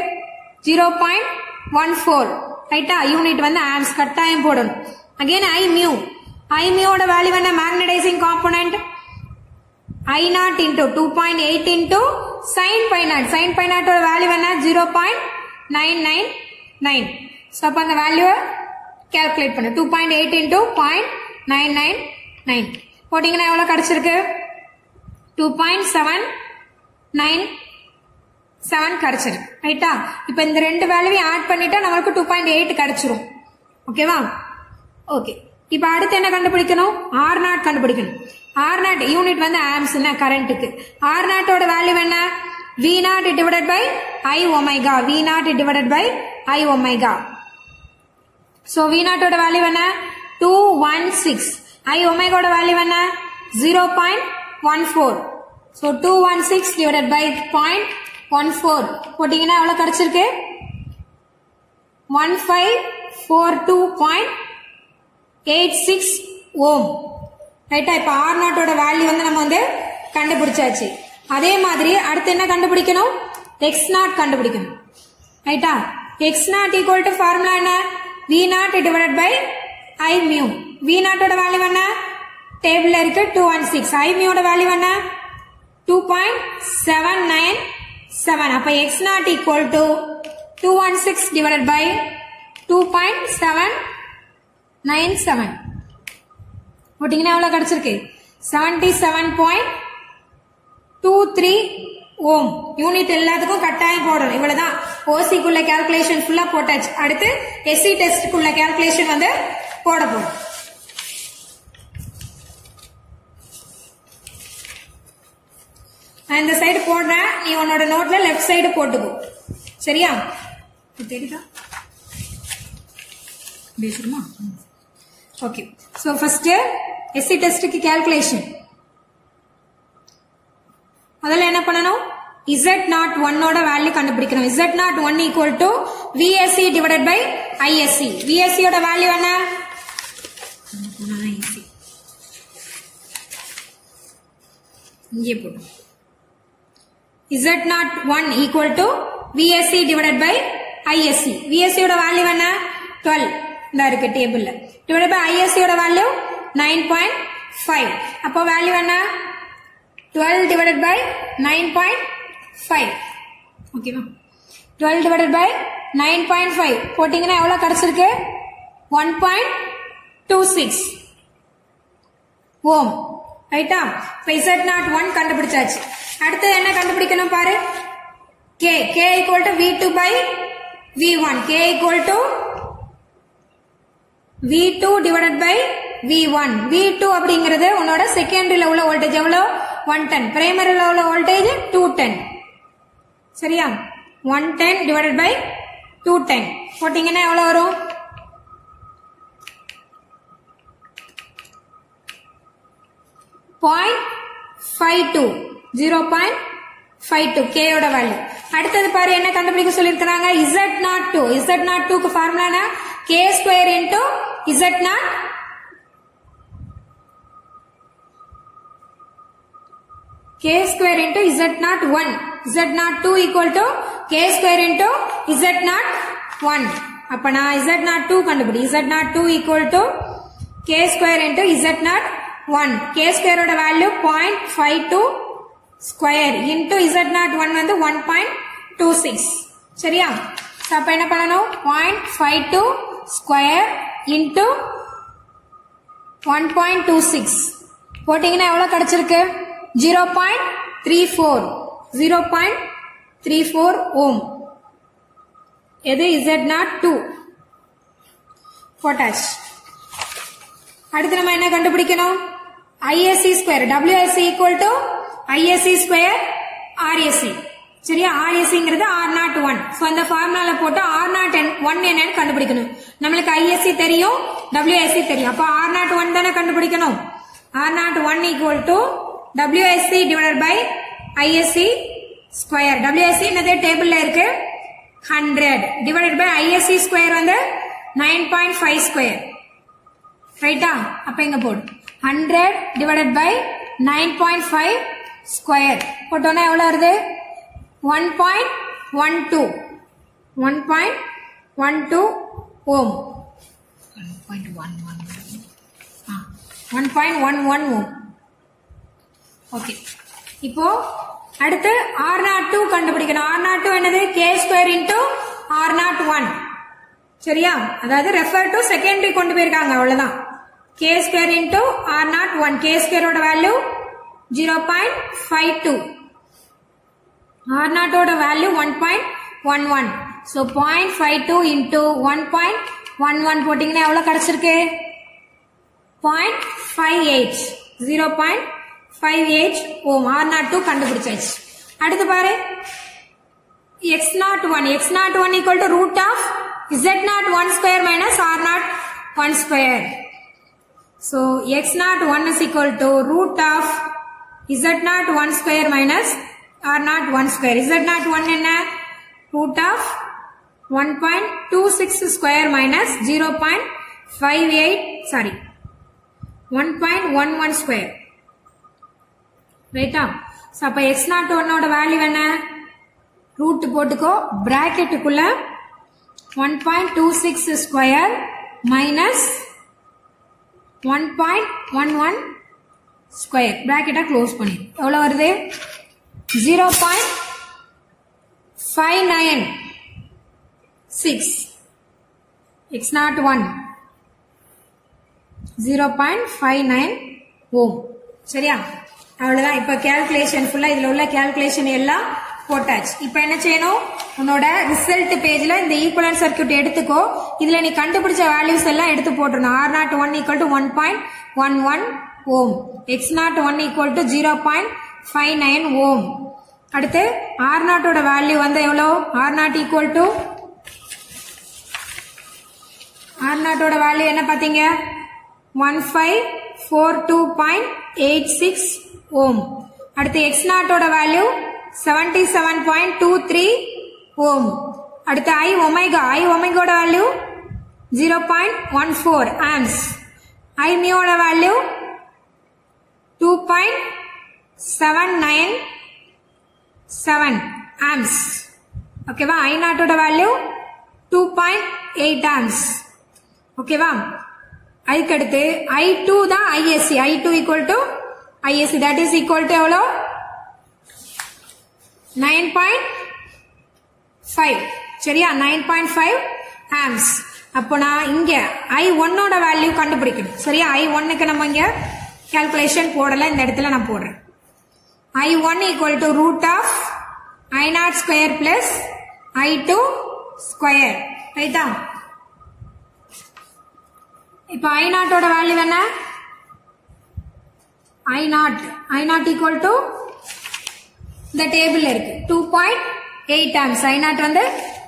0.14. ரைட்டா? யூனிட் வந்து ஆம்ஸ் கட்டாயம் போடணும். Again I mu. I மியூவோட வேல்யூ என்ன? Magnetising component I0 into 2.8 into sin π0. sin π0 ஓட வேல்யூ என்ன? 0.999. சோ அப்ப அந்த வேல்யூவை கால்குலேட் பண்ணு. 2.8 into 0.999 போட்டீங்கன்னா எவ்வளவு கிடைச்சிருக்கு? 2.797 கிடைச்சிருக்கு. ரைட்டா? இப்ப இந்த ரெண்டு வேல்யூவை ஆட் பண்ணிட்டா நமக்கு 2.8 கிடைச்சிரும். ஓகேவா? ஓகே. இப்ப அடுத்து என்ன கண்டுபிடிக்கணும்? R0 கண்டுபிடிக்கணும். R0 யூனிட் வந்து ஆம்ஸ் கரண்ட்டுக்கு. R0 ஓட வேல்யூ என்ன? V0 divided by I omega. V0 divided by I omega. So V0 ஓட வேல்யூ என்ன? 216. I ஒமேகா ஓட வேல்யூ என்ன? 0.14. சோ 216 டிவைடட் பை 0.14 போட்டீங்கன்னா எவ்வளவு கிடைச்சிருக்கு? 1542.86 ஓம். ரைட்டா? இப்ப R0 ஓட வேல்யூ வந்து நம்ம வந்து கண்டுபிடிச்சாச்சு. அதே மாதிரி அடுத்து என்ன கண்டுபிடிக்கணும்? X0 கண்டுபிடிக்கணும். ரைட்டா? X0 ஈக்குவல் டு ஃபார்முலா என்ன? V0 divided by I mu. V0 ஓட வேல்யூ என்ன? டேபிள்ல இருக்கு 216. I மியூ ஓட வேல்யூ என்ன? 2.797. அப்ப X0 equal to 216 divided by 2.797 போட்டீங்கன்னா எவ்வளவு கிடைச்சிருக்கு? 77.23 ஓம். யூனிட் எல்லாத்துக்கும் கட்டாயம் போடணும். இவ்வளவுதான். ஓசிக்குள்ள கால்குலேஷன் ஃபுல்லா போட்டாச்சு. அடுத்து எஸ்சி டெஸ்டுக்குள்ள கால்குலேஷன் வந்து போட போறோம். நான் இந்த சைடு போடுறேன், நீ உன்னோட நோட்ல லெஃப்ட் சைடு போட்டுக்கோ. சரியா? தெரியுதா? பேசுமா? ஓகே. சோ ஃபர்ஸ்ட் எஸ்சி டெஸ்டுக்கு கால்குலேஷன். முதல்ல என்ன பண்ணணும்? Z01 ஓட வேல்யூ கண்டுபிடிக்கணும். Z01 equal to VSC divided by ISC. VSC ஓட வேல்யூ என்ன? இங்கே போடு. Z01 equal to VSC divided by ISC. VSC ஓட வேல்யூ என்ன? 12. இந்த இருக்கு டேபிள்ல. டிவைடட் பை ISC ஓட வேல்யூ 9.5. 5. அப்போ வேல்யூ என்ன 12 divided by 9.5. ஓகேவா 12 divided by 9.5 போட்டீங்கன்னா எவ்வளவு கிடைச்சிருக்கு 1.26 ஓம். ரைட்டா? இப்ப Z01 கண்டுபிடிச்சாச்சு. அடுத்து என்ன கண்டுபிடிக்கணும் பாரு. K equal to V2 by V1. K equal to V2 divided by V1. V2 அப்படிங்கிறது உன்னோட செகண்டரியில உள்ள வோல்டேஜ் எவ்வளவு 110. பிரைமரியில உள்ள வோல்டேஜ் 210. சரியா? 110 divided by 210 போட்டீங்கன்னா எவ்வளவு வரும் 0.52 K ஓட வேல்யூ. அடுத்தது பாரு என்ன கண்டுபிடிக்க சொல்லிருக்காங்க Z02. Z02 க்கு ஃபார்முலா என்ன K square into Z0 K square into Z01. Z02 equal to K square into Z01. அப்ப நான் Z02 கண்டுபிடி. Z02 equal to K square into Z01. K square ஓட வேல்யூ 0.52 square into Z01 வந்து 1.26. சரியா? அப்ப என்ன பண்ணணும் 0.52 square into 1.26 போட்டீங்கன்னா எவ்வளவு கிடைச்சிருக்கு 0.34 ஓம். எது Z02 பொட்டாஷ். அடுத்து நம்ம என்ன கண்டுபிடிக்கணும் ISC square. WSC equal to ISC square RSC. சரியா? RSCங்கிறது R01. சோ அந்த ஃபார்முலால போட்டு R01 என்னன்னு கண்டுபிடிக்கணும். நம்மளுக்கு ISC தெரியும், WSC தெரியும். அப்ப R01 தானே கண்டுபிடிக்கணும். R01 equal to WSC divided by ISC square. WSC என்னது டேபிள்ல இருக்கு 100 divided by ISC square வந்து 9.5 square. ரைட்டா? அப்ப இங்க போடு 100 divided by 9.5 square போட்டோம்னா எவ்வளவு வருது 1.12 ஓம். 1.11 ஓம். ஓகே. இப்போ அடுத்து R02 கண்டுபிடிக்கணும். R02 என்னது K ஸ்கொயர் இன்டு R01. சரியா? அதாவது ரெஃபர் டு செகண்டரி கொண்டு போயிருக்காங்க அவ்வளவுதான். K square into R01. K ஸ்கொயரோட வேல்யூ 0.52. R02 ஓட வேல்யூ 1.11. சோ 0.52 இன்டு 1.11 போட்டீங்கன்னா எவ்வளவு கிடைச்சிருக்கு 0.58. 0.58 ஓம். R02 கண்டுபிடிச்சாச்சு. அடுத்து பாரு X01. X01 equal to root of Z01 square minus R01 square. So X01 is equal to root of Z01 square minus R01 square. Z01 என்ன root of 1.26 square minus 1.11 square. ரைட்டா? So அப்ப X01 ஓட value என்ன root போட்டுக்கோ பிராக்கெட்டுக்குள்ள 1.26 square minus 1.11 square பிராக்கெட்டை close பண்ணி எவ்வளவு வருது 0.596 X01 0.59 ஓம். சரியா? அவ்வளவுதான். இப்ப கால்குலேஷன் ஃபுல்லா இதுல உள்ள கால்குலேஷன் எல்லாம் போட்டாச்சு. இப்ப என்ன செய்யணும் உன்னோட ரிசல்ட் பேஜ்ல இந்த ஈக்குவலன்ட் சர்க்யூட் எடுத்துக்கோ. இதுல நீ கண்டுபிடிச்ச வேல்யூஸ் எல்லாம் எடுத்து போட்டுறணும். R01 equal to 1.11 Om. X01 equal to 0.59 ஓம். அடுத்து R0 ஓட வேல்யூ வந்து எவ்வளவு R0 equal to R0 ஓட வேல்யூ என்ன பாத்தீங்க 1542.86 ஓம். அடுத்து X0 ஓட வேல்யூ 77.23 ஓம். அடுத்து I omega ஓட வேல்யூ 0.14 ஆம்ஸ். I mu ஓட வேல்யூ 2.797 ஆம்ஸ். ஓகேவா? I0 ஓட வேல்யூ 2.8 ஆம்ஸ். ஓகேவா? அதுக்கடுத்து I2 தான் ISC. I2 equal to ISC. That is equal to எவ்வளோ 9.5. சரியா 9.5 amps. அப்போ நான் இங்க I1 ஓட வேல்யூ கண்டுபிடிக்கணும். சரியா I1க்கு நம்ம இங்க கால்குலேஷன் போடல, இந்த இடத்துல நான் போடுறேன். I1 equal to root of I0 square plus I2 square. ரைட்டா? இப்ப I0 ஓட வேல்யூ என்ன? I0 equal to இந்த டேபிள்ல இருக்கு 2.8 amps. I0 வந்து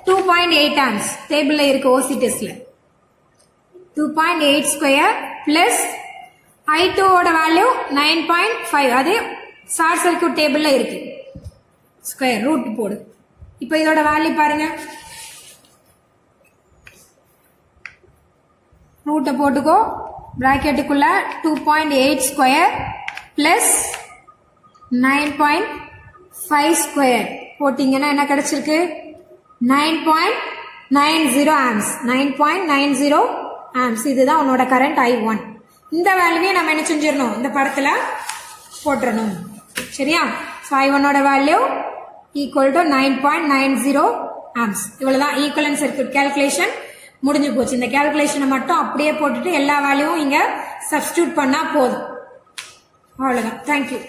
2.8 amps டேபிள்ல இருக்கு OC டெஸ்ட்ல. 2.8 ஸ்கொயர் பிளஸ் I2 ஓட வேல்யூ 9.5. அது ஷார்ட் சர்க்யூட் டேபிள்ல இருக்கு. ஸ்கொயர் ரூட் போடு. இப்போ இதோட வேல்யூ பாருங்க. ரூட்டை போட்டுக்கோ. பிராக்கெட்டுக்குள்ள 2.8 ஸ்கொயர் பிளஸ் 9.5 ஸ்கொயர் போட்டீங்கன்னா என்ன கிடைச்சிருக்கு? 9.90 amps. 9.90 amps. இதுதான் உன்னோட கரண்ட் I1. இந்த வேல்யூவே நம்ம என்ன செஞ்சிடணும்? இந்த படத்துல போட்டுறணும். சரியா? I1 ஓட வேல்யூ ஈக்குவல் டு 9.90 amps. இவ்வளவுதான் ஈக்குவலன்ட் சர்க்யூட் கால்குலேஷன் முடிஞ்சு போச்சு. இந்த கால்குலேஷனை மட்டும் அப்படியே போட்டுட்டு எல்லா வேல்யூவும் இங்க சப்ஸ்டிடியூட் பண்ணா போதும். அவ்வளவுதான். தேங்க்யூ.